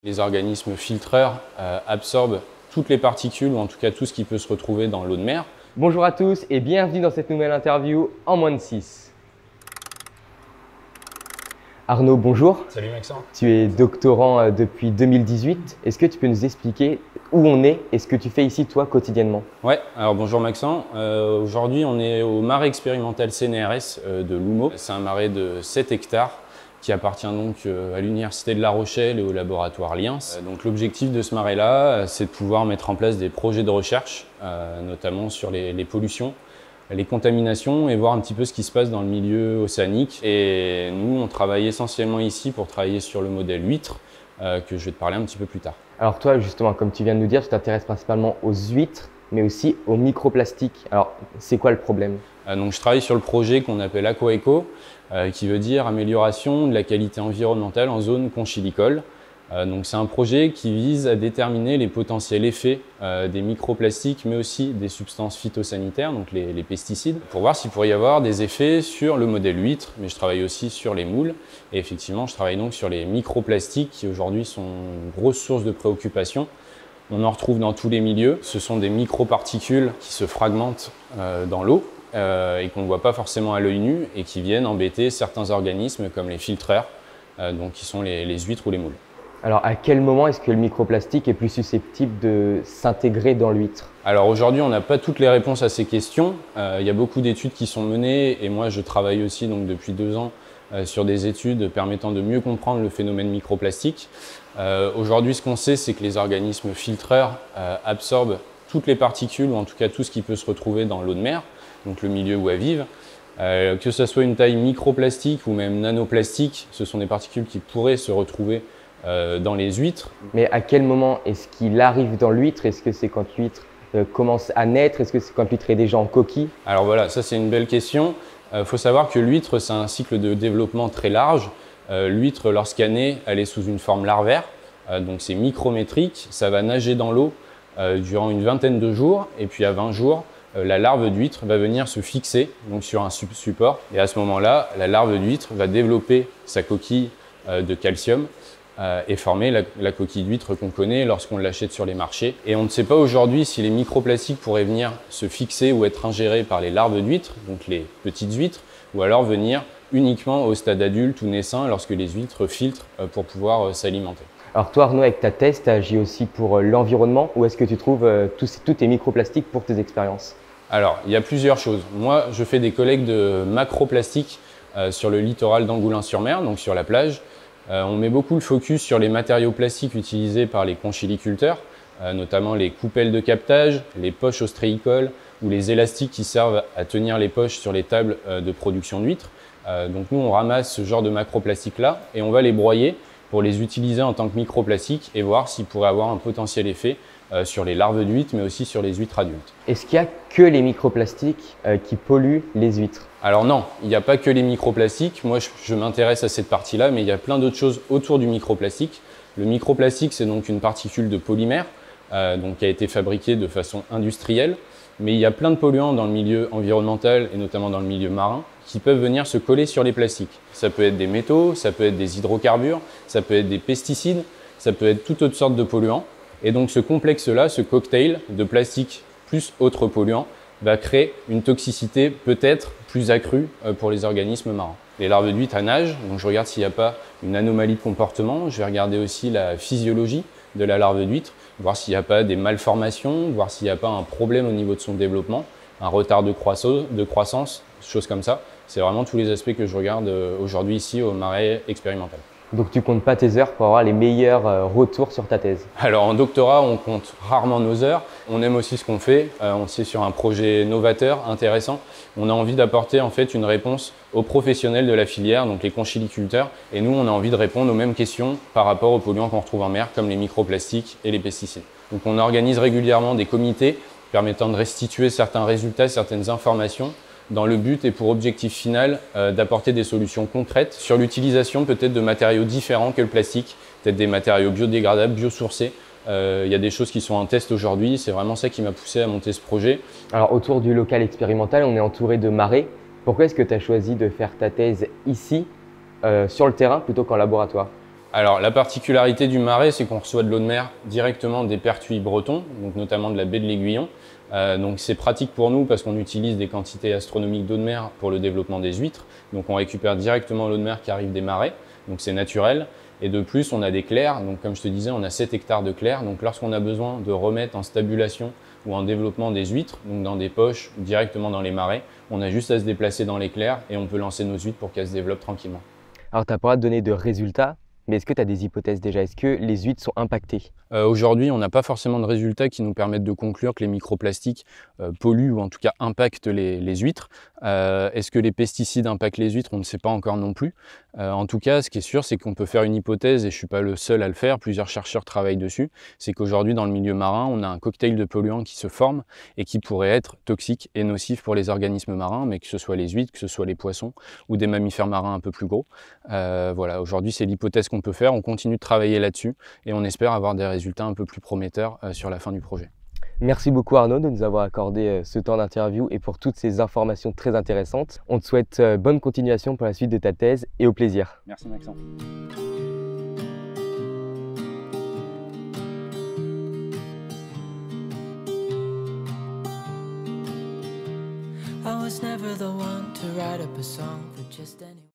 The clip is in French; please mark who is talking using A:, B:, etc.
A: Les organismes filtreurs absorbent toutes les particules, ou en tout cas tout ce qui peut se retrouver dans l'eau de mer.
B: Bonjour à tous et bienvenue dans cette nouvelle interview en moins de 6. Arnaud, bonjour.
A: Salut Maxence.
B: Tu es doctorant depuis 2018. Est-ce que tu peux nous expliquer où on est et ce que tu fais ici toi quotidiennement?
A: Ouais, alors bonjour Maxence. Aujourd'hui on est au marais expérimental CNRS de Loumeau. C'est un marais de 7 hectares qui appartient donc à l'Université de La Rochelle et au laboratoire Liens. Donc l'objectif de ce marais-là, c'est de pouvoir mettre en place des projets de recherche, notamment sur les pollutions, les contaminations et voir un petit peu ce qui se passe dans le milieu océanique. Et nous, on travaille essentiellement ici pour travailler sur le modèle huître, que je vais te parler un petit peu plus tard.
B: Alors toi, justement, comme tu viens de nous dire, tu t'intéresses principalement aux huîtres, mais aussi aux microplastiques. Alors, c'est quoi le problème?
A: Donc je travaille sur le projet qu'on appelle AquaEco, qui veut dire amélioration de la qualité environnementale en zone conchilicole. Donc c'est un projet qui vise à déterminer les potentiels effets des microplastiques, mais aussi des substances phytosanitaires, donc les pesticides, pour voir s'il pourrait y avoir des effets sur le modèle huître, mais je travaille aussi sur les moules. Et effectivement, je travaille donc sur les microplastiques qui aujourd'hui sont une grosse source de préoccupation. On en retrouve dans tous les milieux. Ce sont des microparticules qui se fragmentent dans l'eau et qu'on ne voit pas forcément à l'œil nu et qui viennent embêter certains organismes comme les filtreurs, donc qui sont les huîtres ou les moules.
B: Alors, à quel moment est-ce que le microplastique est plus susceptible de s'intégrer dans l'huître?
A: Alors aujourd'hui, on n'a pas toutes les réponses à ces questions. Il y a beaucoup d'études qui sont menées et moi je travaille aussi donc, depuis 2 ans sur des études permettant de mieux comprendre le phénomène microplastique. Aujourd'hui, ce qu'on sait, c'est que les organismes filtreurs absorbent toutes les particules, ou en tout cas tout ce qui peut se retrouver dans l'eau de mer, donc le milieu où elles vivent. Que ce soit une taille microplastique ou même nanoplastique, ce sont des particules qui pourraient se retrouver dans les huîtres.
B: Mais à quel moment est-ce qu'il arrive dans l'huître? Est-ce que c'est quand l'huître commence à naître? Est-ce que c'est quand l'huître est déjà en coquille?
A: Alors voilà, ça c'est une belle question. Faut savoir que l'huître, c'est un cycle de développement très large. L'huître, lorsqu'elle naît, elle est sous une forme larvaire, donc c'est micrométrique. Ça va nager dans l'eau durant une vingtaine de jours, et puis à 20 jours, la larve d'huître va venir se fixer donc sur un support. Et à ce moment-là, la larve d'huître va développer sa coquille de calcium et former la coquille d'huître qu'on connaît lorsqu'on l'achète sur les marchés. Et on ne sait pas aujourd'hui si les microplastiques pourraient venir se fixer ou être ingérés par les larves d'huîtres, donc les petites huîtres, ou alors venir uniquement au stade adulte ou naissant lorsque les huîtres filtrent pour pouvoir s'alimenter.
B: Alors toi Arnaud, avec ta thèse, tu agis aussi pour l'environnement. Où est-ce que tu trouves tous tes microplastiques pour tes expériences?
A: Alors, il y a plusieurs choses. Moi, je fais des collectes de macroplastiques sur le littoral d'Angoulins-sur-Mer, donc sur la plage. On met beaucoup le focus sur les matériaux plastiques utilisés par les conchiliculteurs, notamment les coupelles de captage, les poches ostréicoles ou les élastiques qui servent à tenir les poches sur les tables de production d'huîtres. Donc nous, on ramasse ce genre de macroplastiques-là et on va les broyer pour les utiliser en tant que microplastiques et voir s'ils pourraient avoir un potentiel effet sur les larves d'huîtres, mais aussi sur les huîtres adultes.
B: Est-ce qu'il n'y a que les microplastiques qui polluent les huîtres?
A: Alors non, il n'y a pas que les microplastiques. Moi, je m'intéresse à cette partie-là, mais il y a plein d'autres choses autour du microplastique. Le microplastique, c'est donc une particule de polymère donc qui a été fabriquée de façon industrielle. Mais il y a plein de polluants dans le milieu environnemental et notamment dans le milieu marin qui peuvent venir se coller sur les plastiques. Ça peut être des métaux, ça peut être des hydrocarbures, ça peut être des pesticides, ça peut être toutes autres sortes de polluants. Et donc ce complexe-là, ce cocktail de plastique plus autres polluants, va créer une toxicité peut-être plus accrue pour les organismes marins. Les larves d'huîtres nagent, donc je regarde s'il n'y a pas une anomalie de comportement. Je vais regarder aussi la physiologie de la larve d'huître, voir s'il n'y a pas des malformations, voir s'il n'y a pas un problème au niveau de son développement, un retard de croissance, choses comme ça. C'est vraiment tous les aspects que je regarde aujourd'hui ici au marais expérimental.
B: Donc tu comptes pas tes heures pour avoir les meilleurs retours sur ta thèse?
A: Alors en doctorat, on compte rarement nos heures. On aime aussi ce qu'on fait. On est sur un projet novateur, intéressant. On a envie d'apporter en fait une réponse aux professionnels de la filière, donc les conchiliculteurs. Et nous, on a envie de répondre aux mêmes questions par rapport aux polluants qu'on retrouve en mer, comme les microplastiques et les pesticides. Donc on organise régulièrement des comités permettant de restituer certains résultats, certaines informations, dans le but et pour objectif final d'apporter des solutions concrètes sur l'utilisation peut-être de matériaux différents que le plastique, peut-être des matériaux biodégradables, biosourcés. Il y a des choses qui sont en test aujourd'hui, c'est vraiment ça qui m'a poussé à monter ce projet.
B: Alors autour du local expérimental, on est entouré de marais. Pourquoi est-ce que tu as choisi de faire ta thèse ici, sur le terrain, plutôt qu'en laboratoire?
A: Alors la particularité du marais, c'est qu'on reçoit de l'eau de mer directement des pertuis bretons, donc notamment de la baie de l'Aiguillon. Donc c'est pratique pour nous parce qu'on utilise des quantités astronomiques d'eau de mer pour le développement des huîtres. Donc on récupère directement l'eau de mer qui arrive des marais, donc c'est naturel. Et de plus, on a des clairs, donc comme je te disais, on a 7 hectares de clairs. Donc lorsqu'on a besoin de remettre en stabulation ou en développement des huîtres, donc dans des poches, directement dans les marais, on a juste à se déplacer dans les clairs et on peut lancer nos huîtres pour qu'elles se développent tranquillement.
B: Alors, tu n'as pas donné de résultats, mais est-ce que tu as des hypothèses déjà? Est-ce que les huîtres sont impactées?
A: Aujourd'hui, on n'a pas forcément de résultats qui nous permettent de conclure que les microplastiques polluent ou en tout cas impactent les huîtres. Est-ce que les pesticides impactent les huîtres? On ne sait pas encore non plus. En tout cas, ce qui est sûr, c'est qu'on peut faire une hypothèse, et je ne suis pas le seul à le faire, plusieurs chercheurs travaillent dessus, c'est qu'aujourd'hui, dans le milieu marin, on a un cocktail de polluants qui se forme et qui pourrait être toxique et nocif pour les organismes marins, mais que ce soit les huîtres, que ce soit les poissons ou des mammifères marins un peu plus gros. Voilà, aujourd'hui, c'est l'hypothèse qu'on peut faire. On continue de travailler là-dessus et on espère avoir des résultats un peu plus prometteurs sur la fin du projet.
B: Merci beaucoup Arnaud de nous avoir accordé ce temps d'interview et pour toutes ces informations très intéressantes. On te souhaite bonne continuation pour la suite de ta thèse et au plaisir.
A: Merci Maxence.
C: I was never the one to write up a song for just anyone.